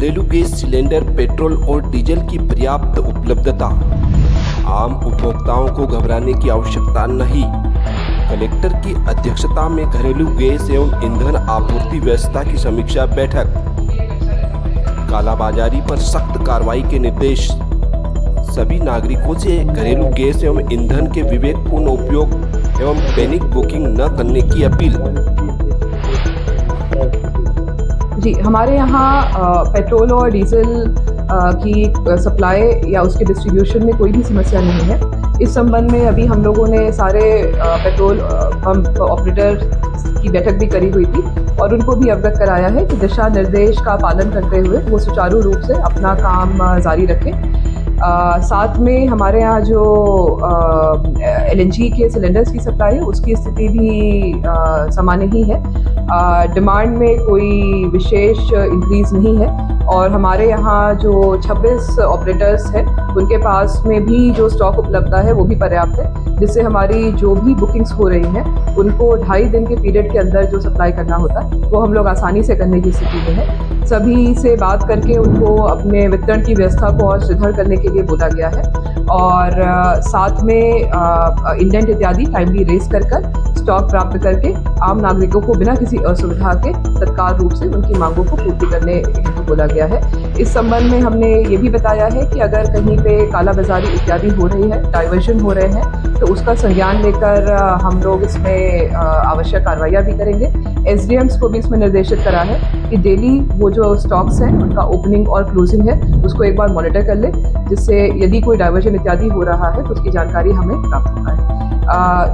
घरेलू gas cylinder, petrol और diesel की पर्याप्त उपलब्धता। आम उपभोक्ताओं को घबराने की आवश्यकता नहीं। कलेक्टर की अध्यक्षता में घरेलू गैस एवं ईंधन आपूर्ति व्यवस्था की समीक्षा बैठक। कालाबाजारी पर सख्त कार्रवाई के निर्देश। सभी नागरिकों से घरेलू गैस एवं ईंधन के विवेकपूर्ण उपयोग एवं पैनिक बुकिंग न करने की अपील। जी, हमारे यहाँ पेट्रोल और डीजल की सप्लाई या उसके डिस्ट्रीब्यूशन में कोई भी समस्या नहीं है। इस संबंध में अभी हम लोगों ने सारे पेट्रोल पंप ऑपरेटर की बैठक भी करी हुई थी और उनको भी अवगत कराया है कि दिशा निर्देश का पालन करते हुए वो सुचारू रूप से अपना काम जारी रखें। साथ में हमारे यहाँ जो LNG के सिलेंडर्स की सप्लाई है उसकी स्थिति भी सामान्य ही है। डिमांड में कोई विशेष इंक्रीज़ नहीं है और हमारे यहाँ जो 26 ऑपरेटर्स हैं उनके पास में भी जो स्टॉक उपलब्धता है वो भी पर्याप्त है, जिससे हमारी जो भी बुकिंग्स हो रही हैं उनको 2.5 दिन के पीरियड के अंदर जो सप्लाई करना होता है वो हम लोग आसानी से करने की स्थिति में है। सभी से बात करके उनको अपने वितरण की व्यवस्था को और सुधार करने के लिए बोला गया है और साथ में इंडेंट इत्यादि टाइमली रेज कर स्टॉक प्राप्त करके आम नागरिकों को बिना किसी असुविधा के तत्काल रूप से उनकी मांगों को पूर्ति करने हेतु बोला गया है। इस संबंध में हमने ये भी बताया है कि अगर कहीं पे कालाबाजारी इत्यादि हो रही है, डाइवर्शन हो रहे हैं, तो उसका संज्ञान लेकर हम लोग इसमें आवश्यक कार्रवाइयाँ भी करेंगे। SDMs को भी इसमें निर्देशित करा है कि डेली वो जो स्टॉक्स हैं उनका ओपनिंग और क्लोजिंग है उसको एक बार मॉनिटर कर ले, जिससे यदि कोई डाइवर्जन इत्यादि हो रहा है तो उसकी जानकारी हमें प्राप्त हो पाए।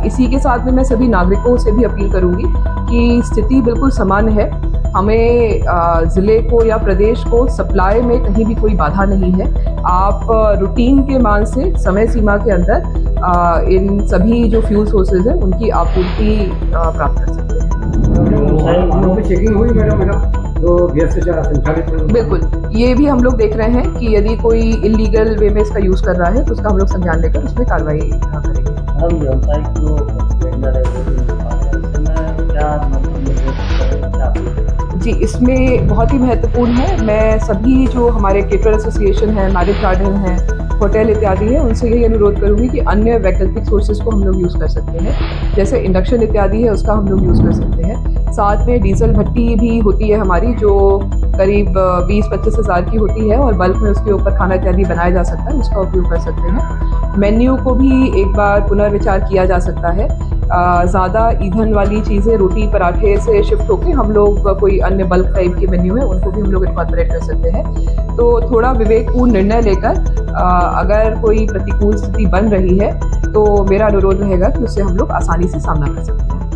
इसी के साथ में मैं सभी नागरिकों से भी अपील करूंगी कि स्थिति बिल्कुल समान है। हमें ज़िले को या प्रदेश को सप्लाई में कहीं भी कोई बाधा नहीं है। आप रूटीन के मान से समय सीमा के अंदर इन सभी जो फ्यूल सोर्सेज हैं उनकी आपूर्ति प्राप्त कर सकते हैं। चेकिंग हुई मैडम तो गैस से संचालित। बिल्कुल, ये भी हम लोग देख रहे हैं कि यदि कोई इलीगल वे में इसका यूज़ कर रहा है तो उसका हम लोग संज्ञान लेकर उसमें कार्रवाई करेंगे। हम व्यवसायिक जो सिलेंडर है जी, इसमें बहुत ही महत्वपूर्ण है। मैं सभी जो हमारे केटरर एसोसिएशन है, मैरिज गार्डन है, होटल इत्यादि है, उनसे यही अनुरोध करूँगी कि अन्य वैकल्पिक सोर्सेज को हम लोग यूज़ कर सकते हैं, जैसे इंडक्शन इत्यादि है उसका हम लोग यूज़ कर सकते हैं। साथ में डीजल भट्टी भी होती है हमारी जो करीब 20-25 हज़ार की होती है और बल्क में उसके ऊपर खाना इत्यादि बनाया जा सकता है, उसका उपयोग कर सकते हैं। मेन्यू को भी एक बार पुनर्विचार किया जा सकता है। ज़्यादा ईंधन वाली चीज़ें रोटी पराठे से शिफ्ट होकर हम लोग कोई अन्य बल्क टाइप के मेन्यू है उनको भी हम लोग इनकॉर्पोरेट कर सकते हैं। तो थोड़ा विवेकपूर्ण निर्णय लेकर अगर कोई प्रतिकूल स्थिति बन रही है तो मेरा अनुरोध रहेगा कि उससे हम लोग आसानी से सामना कर सकते हैं।